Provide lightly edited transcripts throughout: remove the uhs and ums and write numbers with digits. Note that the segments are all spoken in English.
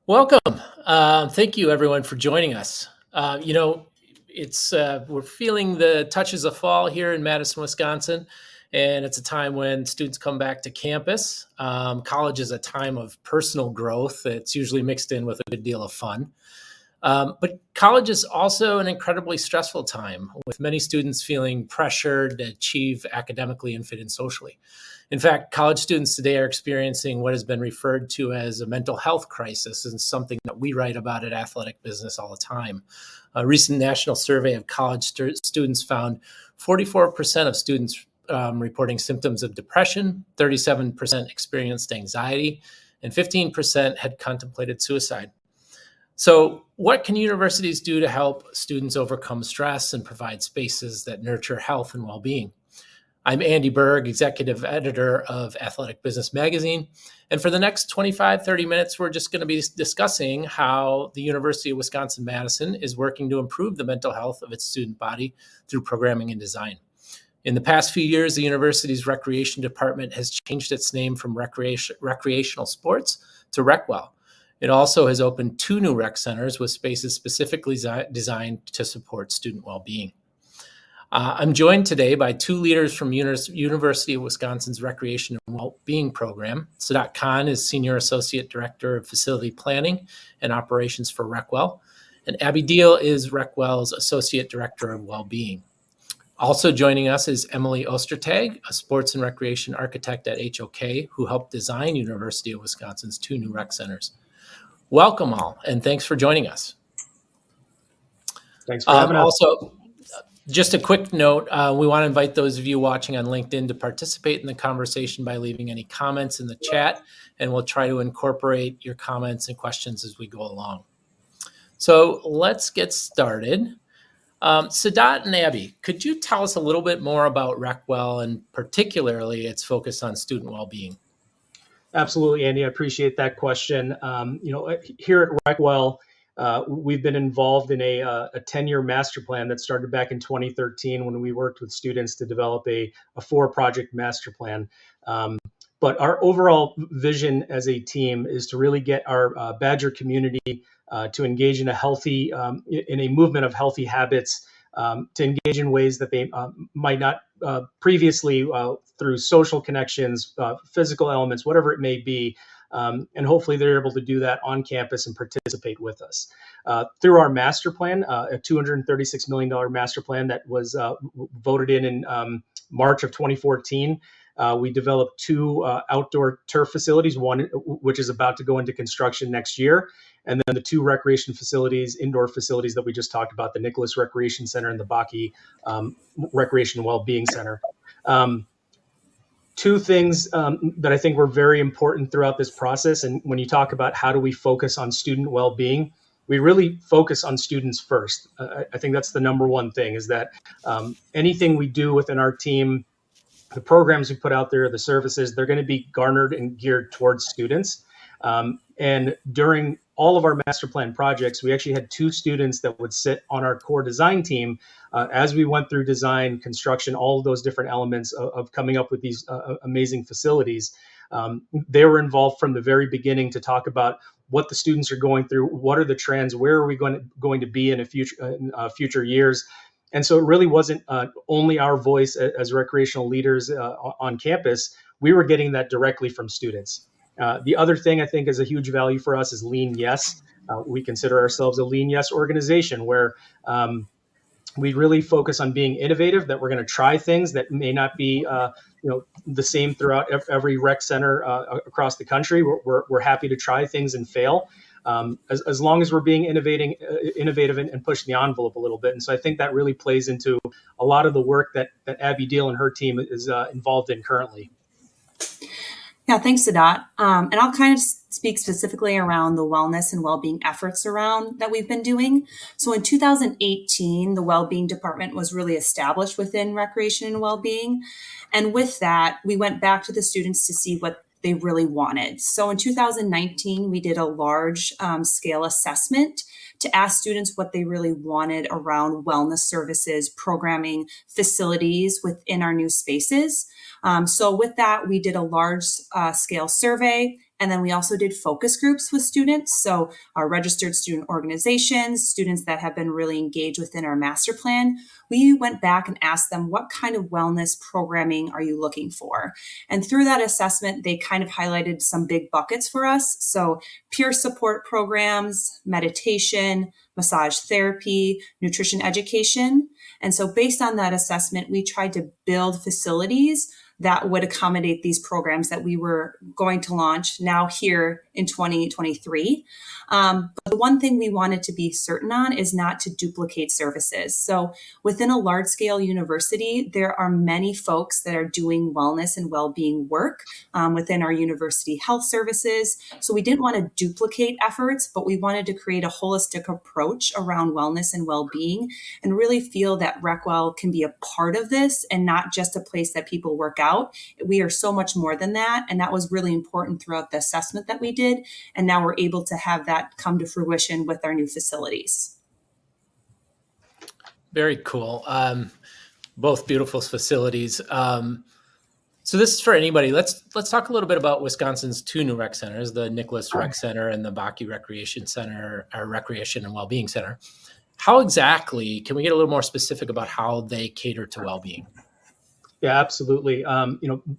Welcome. Thank you, everyone, for joining us. It's we're feeling the touches of fall here in Madison, Wisconsin, and it's a time when students come back to campus. College is a time of personal growth. It's usually mixed in with a good deal of fun. But college is also an incredibly stressful time, with many students feeling pressured to achieve academically and fit in socially. In fact, college students today are experiencing what has been referred to as a mental health crisis, and something that we write about at Athletic Business all the time. A recent national survey of college students found 44% of students reporting symptoms of depression, 37% experienced anxiety, and 15% had contemplated suicide. So, what can universities do to help students overcome stress and provide spaces that nurture health and well being? I'm Andy Berg, executive editor of Athletic Business Magazine. And for the next 25, 30 minutes, we're just going to be discussing how the University of Wisconsin-Madison is working to improve the mental health of its student body through programming and design. In the past few years, the university's recreation department has changed its name from recreational sports to RecWell. It also has opened 2 new rec centers with spaces specifically designed to support student well-being. I'm joined today by 2 leaders from University of Wisconsin's Recreation and Wellbeing program. Sadat Khan is Senior Associate Director of Facility Planning and Operations for RecWell, and Abby Deal is RecWell's Associate Director of Wellbeing. Also joining us is Emily Ostertag, a sports and recreation architect at HOK, who helped design University of Wisconsin's 2 new rec centers. Welcome all, and thanks for joining us. Thanks for having us. Also, just a quick note, we want to invite those of you watching on LinkedIn to participate in the conversation by leaving any comments in the chat, and we'll try to incorporate your comments and questions as we go along. So let's get started. Sadat and Abby, could you tell us a little bit more about RecWell and particularly its focus on student well-being? Absolutely, Andy. I appreciate that question. Here at RecWell, we've been involved in a 10-year master plan that started back in 2013 when we worked with students to develop a 4-project master plan. But our overall vision as a team is to really get our Badger community to engage in a movement of healthy habits, to engage in ways that they might not previously through social connections, physical elements, whatever it may be. And hopefully they're able to do that on campus and participate with us. Through our master plan, a $236 million master plan that was voted in March of 2014, we developed 2 outdoor turf facilities, one which is about to go into construction next year, and then the 2 recreation facilities, indoor facilities that we just talked about, the Nicholas Recreation Center and the Baki Recreation and Wellbeing Center. 2 things that I think were very important throughout this process. And when you talk about how do we focus on student well-being, we really focus on students first. I think that's the number one thing, is that anything we do within our team, the programs we put out there, the services, they're going to be garnered and geared towards students. And during all of our master plan projects, we actually had 2 students that would sit on our core design team as we went through design, construction, all of those different elements of coming up with these amazing facilities. They were involved from the very beginning to talk about what the students are going through, what are the trends, where are we going to be in future years. And so it really wasn't only our voice as recreational leaders on campus. We were getting that directly from students. The other thing I think is a huge value for us is Lean Yes. We consider ourselves a Lean Yes organization where we really focus on being innovative, that we're going to try things that may not be the same throughout every rec center across the country. We're happy to try things and fail. As long as we're being innovative and pushing the envelope a little bit. And so I think that really plays into a lot of the work that Abby Deal and her team is involved in currently. Yeah, thanks, Sadat. And I'll kind of speak specifically around the wellness and well-being efforts around that we've been doing. So in 2018, the well-being department was really established within recreation and well-being. And with that, we went back to the students to see what they really wanted. So in 2019, we did a large scale assessment to ask students what they really wanted around wellness services, programming, facilities within our new spaces. So with that, we did a large scale survey. And then we also did focus groups with students. So our registered student organizations, students that have been really engaged within our master plan, we went back and asked them, what kind of wellness programming are you looking for? And through that assessment, they kind of highlighted some big buckets for us. So peer support programs, meditation, massage therapy, nutrition education. And so based on that assessment, we tried to build facilities that would accommodate these programs that we were going to launch now here in 2023. But the one thing we wanted to be certain on is not to duplicate services. So within a large scale university, there are many folks that are doing wellness and well-being work within our university health services. So we didn't want to duplicate efforts, but we wanted to create a holistic approach around wellness and well-being and really feel that Recwell can be a part of this and not just a place that people work out. We are so much more than that. And that was really important throughout the assessment that we did. And now we're able to have that come to fruition with our new facilities. Very cool. Both beautiful facilities. So this is for anybody. Let's talk a little bit about Wisconsin's two new rec centers, the Nicholas Rec Center and the Baki Recreation Center, or Recreation and Wellbeing Center. How exactly, can we get a little more specific about how they cater to well-being? Yeah, absolutely.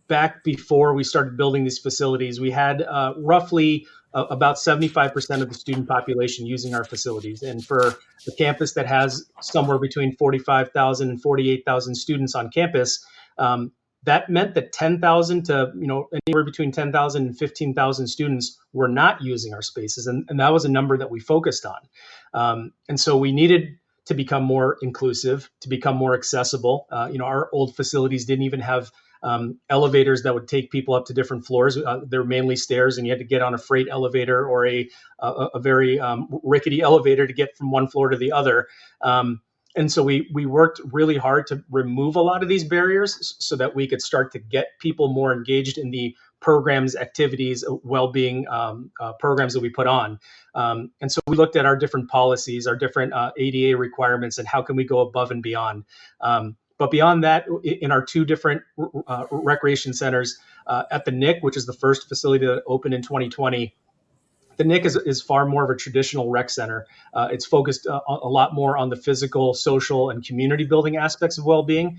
Back before we started building these facilities, we had roughly about 75% of the student population using our facilities. And for a campus that has somewhere between 45,000 and 48,000 students on campus, that meant that 10,000 to, anywhere between 10,000 and 15,000 students were not using our spaces. And that was a number that we focused on. And so we needed to become more inclusive, to become more accessible. Our old facilities didn't even have elevators that would take people up to different floors. They're mainly stairs, and you had to get on a freight elevator or a very rickety elevator to get from one floor to the other. And so we worked really hard to remove a lot of these barriers so that we could start to get people more engaged in the programs, activities, well-being programs that we put on. And so we looked at our different policies, our different ADA requirements, and how can we go above and beyond. But beyond that, in our two different recreation centers, at the NIC, which is the first facility that opened in 2020, the NIC is far more of a traditional rec center. It's focused a lot more on the physical, social, and community building aspects of well-being.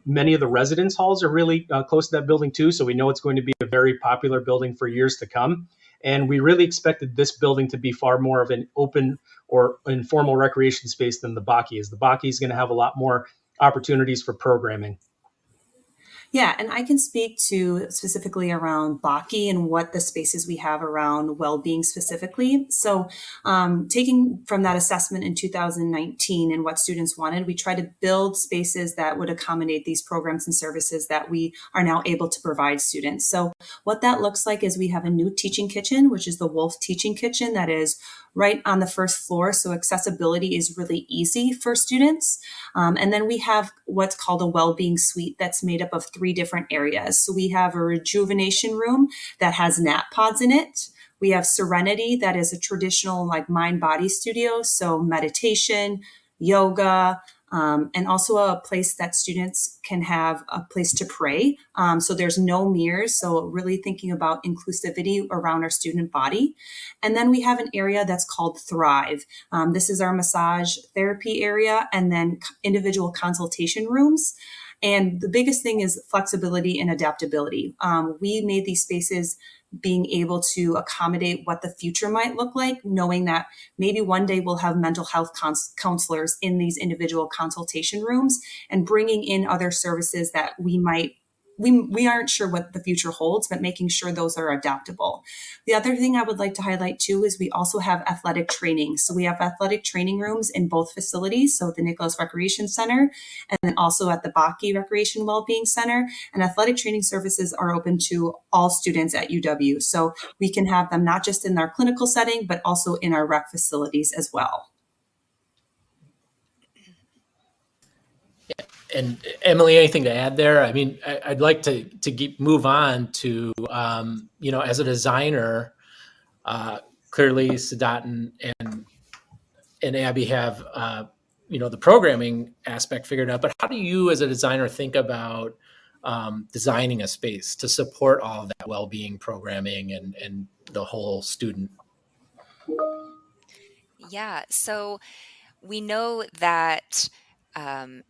Many of the residence halls are really close to that building too, so we know it's going to be a very popular building for years to come. And we really expected this building to be far more of an open or informal recreation space than the Baki is. The Baki is going to have a lot more opportunities for programming. Yeah, and I can speak to specifically around Baki and what the spaces we have around well-being specifically. So taking from that assessment in 2019 and what students wanted, we tried to build spaces that would accommodate these programs and services that we are now able to provide students. So what that looks like is we have a new teaching kitchen, which is the Wolf Teaching Kitchen that is right on the first floor. So accessibility is really easy for students. And then we have what's called a well-being suite that's made up of 3 different areas. So we have a rejuvenation room that has nap pods in it. We have Serenity, that is a traditional mind-body studio. So meditation, yoga, and also a place that students can have a place to pray. So there's no mirrors. So really thinking about inclusivity around our student body. And then we have an area that's called Thrive. This is our massage therapy area, and then individual consultation rooms. And the biggest thing is flexibility and adaptability. We made these spaces being able to accommodate what the future might look like, knowing that maybe one day we'll have mental health counselors in these individual consultation rooms, and bringing in other services that we aren't sure what the future holds, but making sure those are adaptable. The other thing I would like to highlight too is we also have athletic training. So we have athletic training rooms in both facilities. So the Nicholas Recreation Center, and then also at the Baki Recreation Wellbeing Center. And athletic training services are open to all students at UW. So we can have them not just in our clinical setting, but also in our rec facilities as well. And Emily, anything to add there? I mean, I'd like to move on to, as a designer, clearly Sadat and and Abby have the programming aspect figured out. But how do you, as a designer, think about designing a space to support all of that well-being programming and the whole student? Yeah, so we know that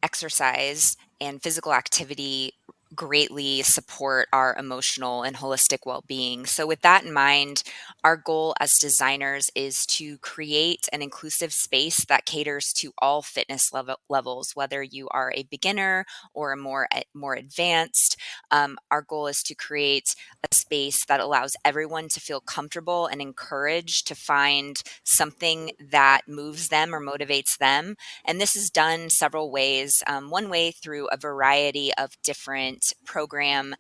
exercise and physical activity greatly support our emotional and holistic well being. So, with that in mind, our goal as designers is to create an inclusive space that caters to all fitness levels, whether you are a beginner or a more advanced. Our goal is to create a space that allows everyone to feel comfortable and encouraged to find something that moves them or motivates them. And this is done several ways. One way through a variety of different program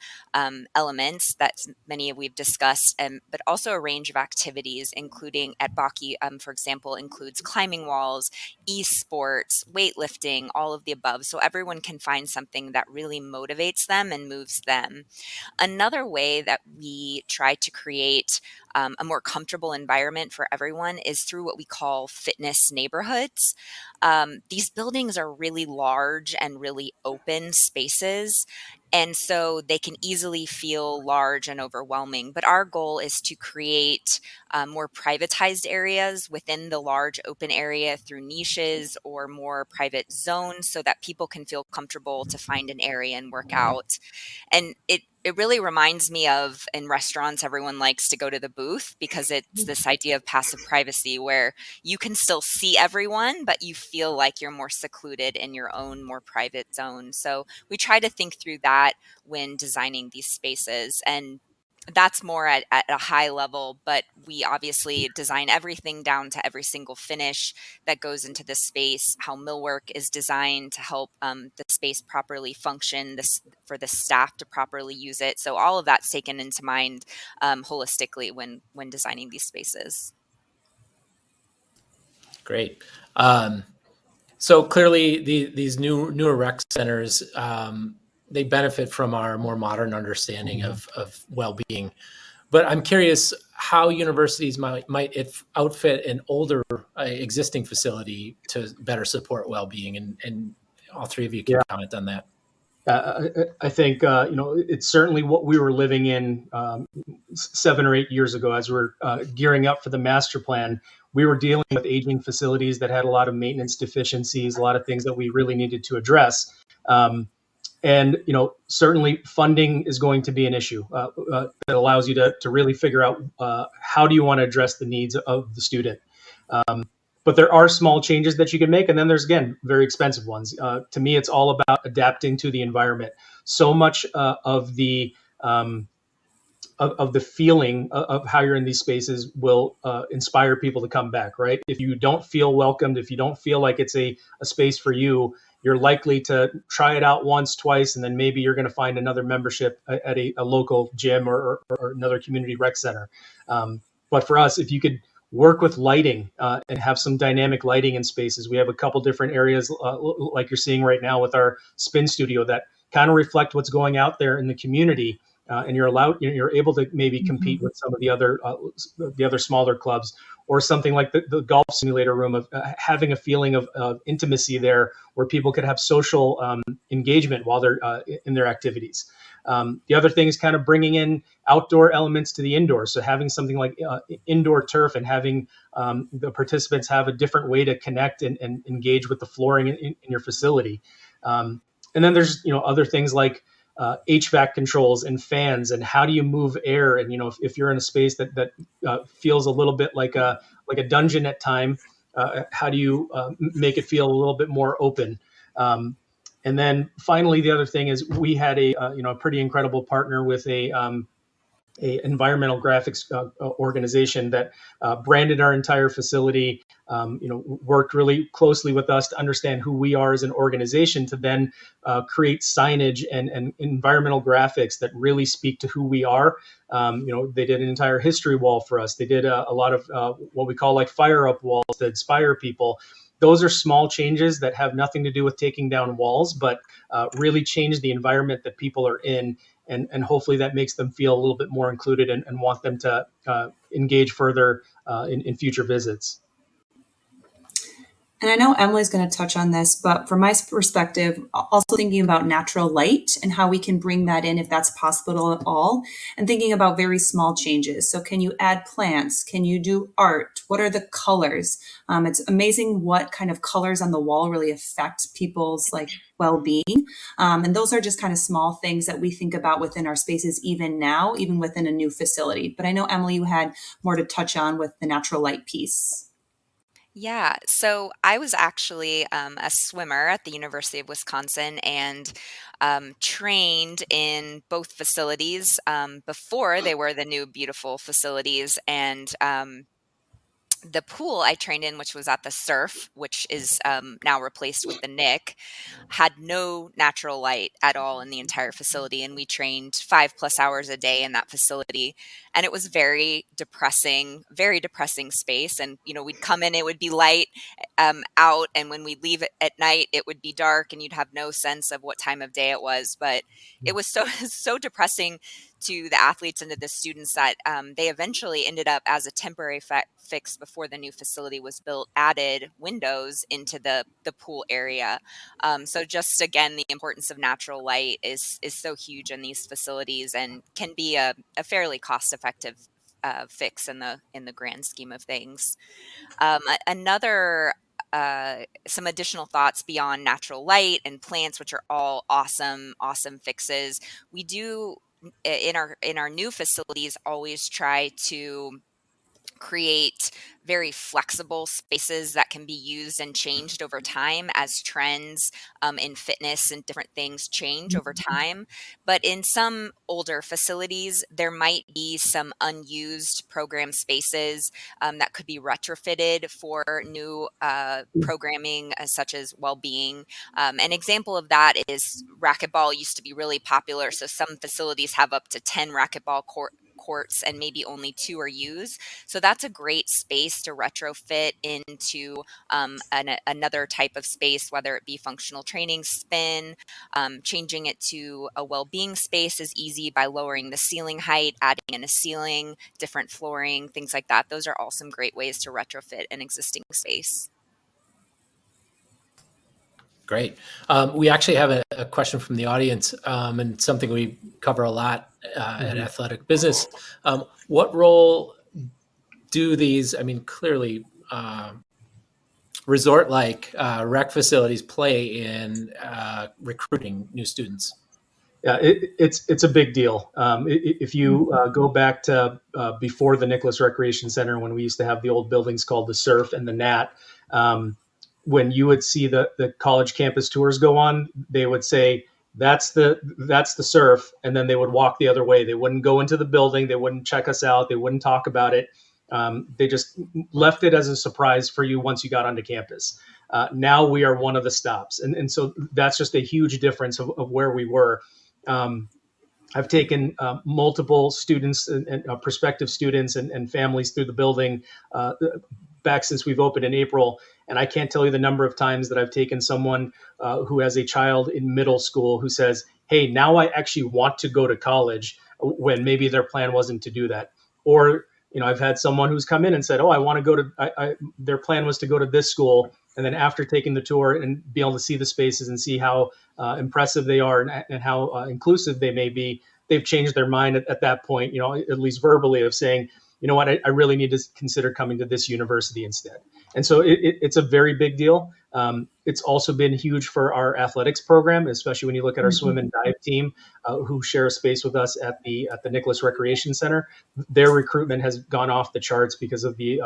elements that many of we've discussed, but also a range of activities, including at Baki, for example, includes climbing walls, esports, weightlifting, all of the above. So everyone can find something that really motivates them and moves them. Another way that we try to create a more comfortable environment for everyone is through what we call fitness neighborhoods. These buildings are really large and really open spaces. And so they can easily feel large and overwhelming. But our goal is to create more privatized areas within the large open area through niches or more private zones so that people can feel comfortable to find an area and work out. And it really reminds me of, in restaurants, everyone likes to go to the booth because it's this idea of passive privacy where you can still see everyone, but you feel like you're more secluded in your own more private zone. So we try to think through that when designing these spaces. And that's more at a high level, but we obviously design everything down to every single finish that goes into the space, how millwork is designed to help the space properly function, for the staff to properly use it. So all of that's taken into mind holistically when designing these spaces. Great. So clearly, these newer rec centers, they benefit from our more modern understanding of well-being. But I'm curious how universities might outfit an older existing facility to better support well-being, and all three of you can Yeah. comment on that. I think it's certainly what we were living in 7 or 8 years ago as we were gearing up for the master plan. We were dealing with aging facilities that had a lot of maintenance deficiencies, a lot of things that we really needed to address. And certainly funding is going to be an issue that allows you to really figure out how do you want to address the needs of the student. But there are small changes that you can make, and then there's again very expensive ones. To me, it's all about adapting to the environment. So much of the feeling of how you're in these spaces will inspire people to come back, right? If you don't feel welcomed, if you don't feel like it's a space for you, you're likely to try it out once, twice, and then maybe you're going to find another membership at a local gym or another community rec center. But for us, if you could work with lighting and have some dynamic lighting in spaces, we have a couple different areas like you're seeing right now with our spin studio that kind of reflect what's going out there in the community. And you're able to maybe compete with some of the other smaller clubs, or something like the golf simulator room of having a feeling of intimacy there, where people could have social engagement while they're in their activities. The other thing is kind of bringing in outdoor elements to the indoor. So having something like indoor turf and having the participants have a different way to connect and engage with the flooring in your facility. And then there's other things like HVAC controls and fans, and how do you move air? And if you're in a space that feels a little bit like a dungeon at time, how do you make it feel a little bit more open? And then finally, the other thing is we had a pretty incredible partner with a environmental graphics organization that branded our entire facility, worked really closely with us to understand who we are as an organization, to then create signage and environmental graphics that really speak to who we are. They did an entire history wall for us. They did a lot of what we call like fire up walls to inspire people. Those are small changes that have nothing to do with taking down walls, but really change the environment that people are in. And hopefully that makes them feel a little bit more included and want them to engage further in future visits. And I know Emily's going to touch on this, but from my perspective, also thinking about natural light and how we can bring that in if that's possible at all, and thinking about very small changes. So, can you add plants? Can you do art? What are the colors? It's amazing what kind of colors on the wall really affect people's like well-being. And those are just kind of small things that we think about within our spaces, even now, even within a new facility. But I know, Emily, you had more to touch on with the natural light piece. Yeah, so I was actually a swimmer at the University of Wisconsin and trained in both facilities before they were the new beautiful facilities. And the pool I trained in, which was at the Surf, which is now replaced with the Nick, had no natural light at all in the entire facility. And we trained 5+ hours a day in that facility. And it was very depressing space. And, we'd come in, it would be light out. And when we'd leave at night, it would be dark and you'd have no sense of what time of day it was. But it was so, so depressing to the athletes and to the students that they eventually ended up as a temporary fix before the new facility was built, added windows into the pool area. So just again, the importance of natural light is so huge in these facilities and can be a fairly cost effective fix in the grand scheme of things. Another some additional thoughts beyond natural light and plants, which are all awesome fixes. We do in our new facilities always try to create very flexible spaces that can be used and changed over time as trends in fitness and different things change over time. But in some older facilities, there might be some unused program spaces that could be retrofitted for new programming, such as well-being. An example of that is racquetball used to be really popular. So some facilities have up to 10 racquetball courts and maybe only 2 are used. So that's a great space to retrofit into another type of space, whether it be functional training, spin. Changing it to a well-being space is easy by lowering the ceiling height, adding in a ceiling, different flooring, things like that. Those are all some great ways to retrofit an existing space. Great. We actually have a question from the audience, and something we cover a lot at Mhm. Athletic Business. What role do these, I mean, clearly resort-like rec facilities play in recruiting new students? Yeah, it's a big deal. If you go back to before the Nicholas Recreation Center, when we used to have the old buildings called the Surf and the Nat, um, when you would see the college campus tours go on, they would say that's the Surf, and then they would walk the other way. They wouldn't go into the building. They wouldn't check us out. They wouldn't talk about it. They just left it as a surprise for you once you got onto campus. Now we are one of the stops, and so that's just a huge difference of where we were. um, I've taken multiple students and prospective students and families through the building back since we've opened in April. And I can't tell you the number of times that I've taken someone who has a child in middle school who says, "Hey, now I actually want to go to college," when maybe their plan wasn't to do that. Or, I've had someone who's come in and said, "Oh, I want to go to," their plan was to go to this school. And then after taking the tour and be able to see the spaces and see how impressive they are and how inclusive they may be, they've changed their mind at that point, at least verbally, of saying, "You know what, I really need to consider coming to this university instead." And so it's a very big deal. It's also been huge for our athletics program, especially when you look at our swim and dive team, who share a space with us at the Nicholas Recreation Center. Their recruitment has gone off the charts because of the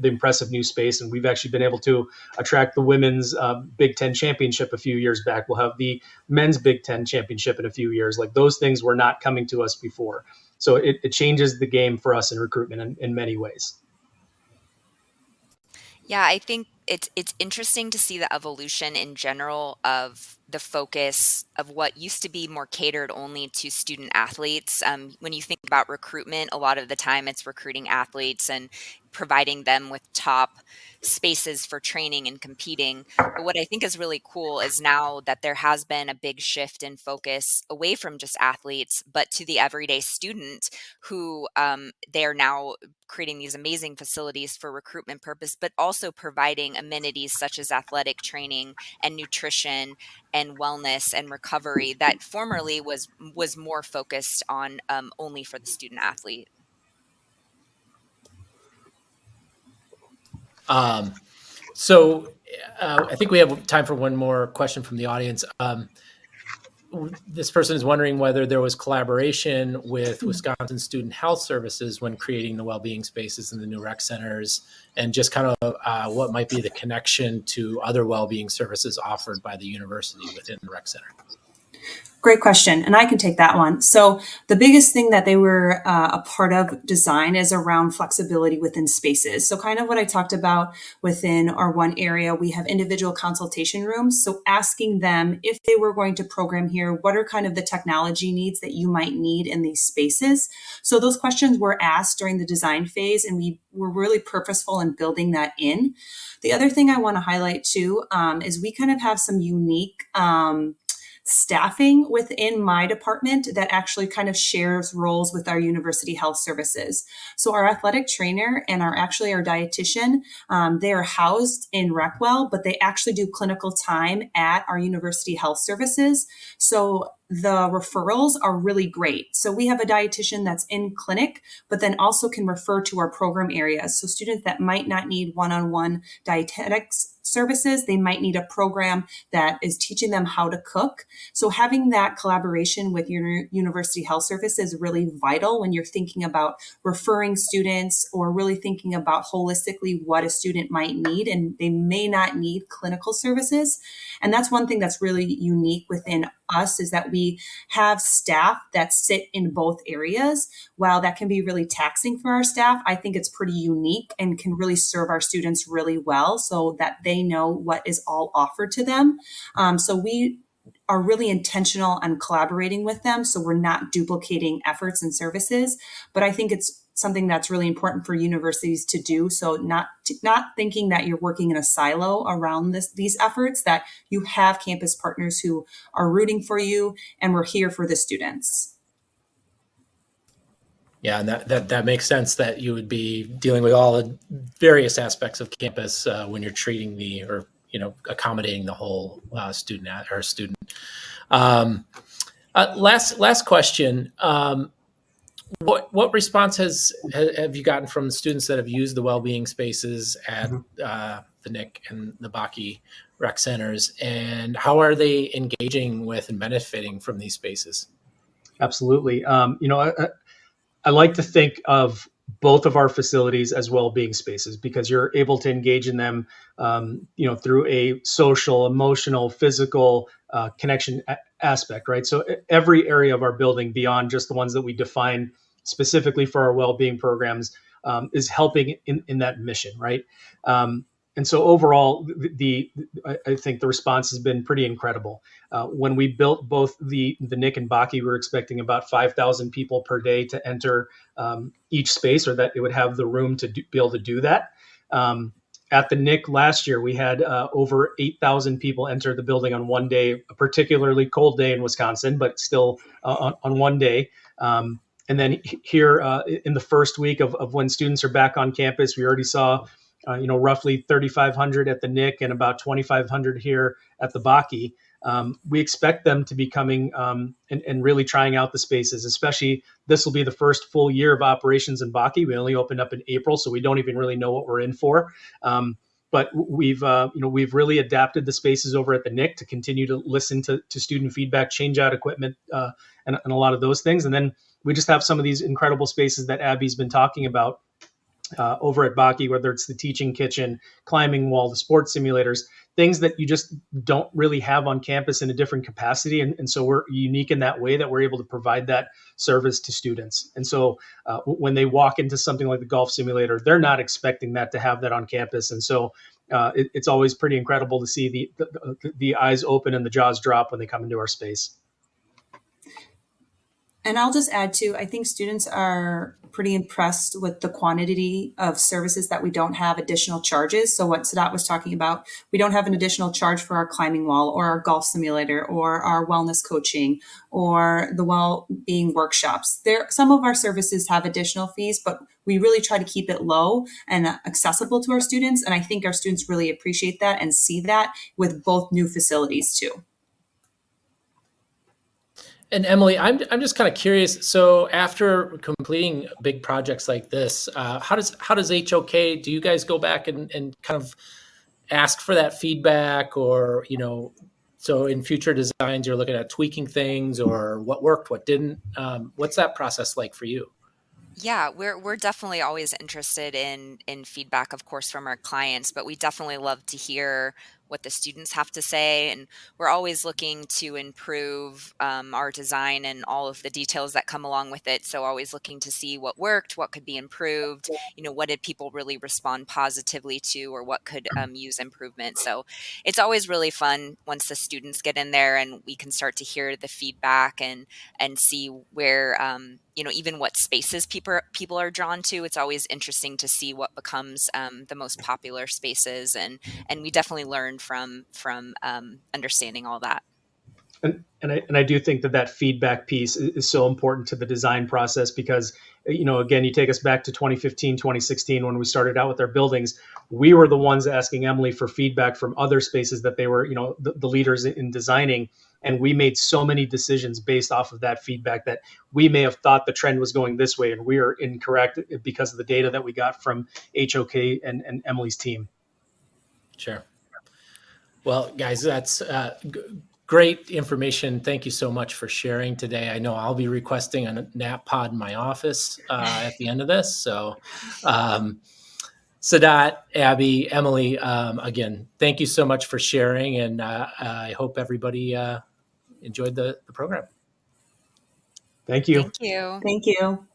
impressive new space, and we've actually been able to attract the women's Big Ten championship a few years back. We'll have the men's Big Ten championship in a few years. Like, those things were not coming to us before. So it changes the game for us in recruitment in many ways. Yeah, I think it's interesting to see the evolution in general of the focus of what used to be more catered only to student athletes. When you think about recruitment, a lot of the time it's recruiting athletes and providing them with top spaces for training and competing. But what I think is really cool is now that there has been a big shift in focus away from just athletes, but to the everyday student who they are now creating these amazing facilities for recruitment purpose, but also providing amenities such as athletic training and nutrition and wellness and recovery that formerly was more focused on only for the student athlete. So I think we have time for one more question from the audience. This person is wondering whether there was collaboration with Wisconsin Student Health Services when creating the well-being spaces in the new rec centers, and just kind of what might be the connection to other well-being services offered by the university within the rec center. Great question. And I can take that one. So the biggest thing that they were a part of design is around flexibility within spaces. So kind of what I talked about within our one area, we have individual consultation rooms. So asking them if they were going to program here, what are kind of the technology needs that you might need in these spaces? So those questions were asked during the design phase, and we were really purposeful in building that in. The other thing I want to highlight too is we kind of have some unique staffing within my department that actually kind of shares roles with our university health services. So our athletic trainer and our dietitian, they are housed in Recwell, but they actually do clinical time at our university health services. So the referrals are really great. So we have a dietitian that's in clinic, but then also can refer to our program areas. So students that might not need one-on-one dietetics services, they might need a program that is teaching them how to cook. So having that collaboration with your university health service is really vital when you're thinking about referring students or really thinking about holistically what a student might need, and they may not need clinical services. And that's one thing that's really unique within us, is that we have staff that sit in both areas. While that can be really taxing for our staff, I think it's pretty unique and can really serve our students really well so that they know what is all offered to them. So we are really intentional on collaborating with them, so we're not duplicating efforts and services. But I think it's something that's really important for universities to do. So not thinking that you're working in a silo around these efforts, that you have campus partners who are rooting for you, and we're here for the students. Yeah, and that makes sense that you would be dealing with all the various aspects of campus when you're treating accommodating the whole student. Last question. What response have you gotten from the students that have used the well-being spaces at the Nick and the Baki rec centers, and how are they engaging with and benefiting from these spaces? Absolutely. I like to think of both of our facilities as well-being spaces, because you're able to engage in them, through a social, emotional, physical connection aspect, right? So every area of our building, beyond just the ones that we define specifically for our well-being programs, is helping in that mission, right? And so overall, I think the response has been pretty incredible. When we built both the Nick and Baki, we were expecting about 5,000 people per day to enter each space, or that it would have the room to be able to do that. At the Nick last year, we had over 8,000 people enter the building on one day, a particularly cold day in Wisconsin, but still on one day. And then here in the first week of when students are back on campus, we already saw roughly 3,500 at the Nick and about 2,500 here at the Baki. We expect them to be coming and really trying out the spaces, especially this will be the first full year of operations in Baki. We only opened up in April, so we don't even really know what we're in for. But we've really adapted the spaces over at the Nick to continue to listen to student feedback, change out equipment, and a lot of those things. And then we just have some of these incredible spaces that Abby's been talking about over at Baki, whether it's the teaching kitchen, climbing wall, the sports simulators, things that you just don't really have on campus in a different capacity. And so we're unique in that way that we're able to provide that service to students. And so when they walk into something like the golf simulator, they're not expecting that to have that on campus. And so it's always pretty incredible to see the eyes open and the jaws drop when they come into our space. And I'll just add too, I think students are pretty impressed with the quantity of services that we don't have additional charges. So what Sadat was talking about, we don't have an additional charge for our climbing wall or our golf simulator or our wellness coaching or the well-being workshops. Some of our services have additional fees, but we really try to keep it low and accessible to our students. And I think our students really appreciate that and see that with both new facilities too. And Emily, I'm just kind of curious. So after completing big projects like this, how does HOK? Do you guys go back and kind of ask for that feedback, or so in future designs you're looking at tweaking things, or what worked, what didn't? What's that process like for you? Yeah, we're definitely always interested in feedback, of course, from our clients, but we definitely love to hear what the students have to say, and we're always looking to improve our design and all of the details that come along with it. So always looking to see what worked, what could be improved, what did people really respond positively to, or what could use improvement. So it's always really fun once the students get in there and we can start to hear the feedback and see where even what spaces people are drawn to. It's always interesting to see what becomes the most popular spaces, and we definitely learn from understanding all that. And I do think that feedback piece is so important to the design process, because, again, you take us back to 2015, 2016, when we started out with our buildings, we were the ones asking Emily for feedback from other spaces that they were, the leaders in designing. And we made so many decisions based off of that feedback that we may have thought the trend was going this way, and we are incorrect because of the data that we got from HOK and Emily's team. Sure. Well, guys, that's great information. Thank you so much for sharing today. I know I'll be requesting a nap pod in my office at the end of this. So, Sadat, Abby, Emily, again, thank you so much for sharing. And I hope everybody enjoyed the program. Thank you. Thank you. Thank you.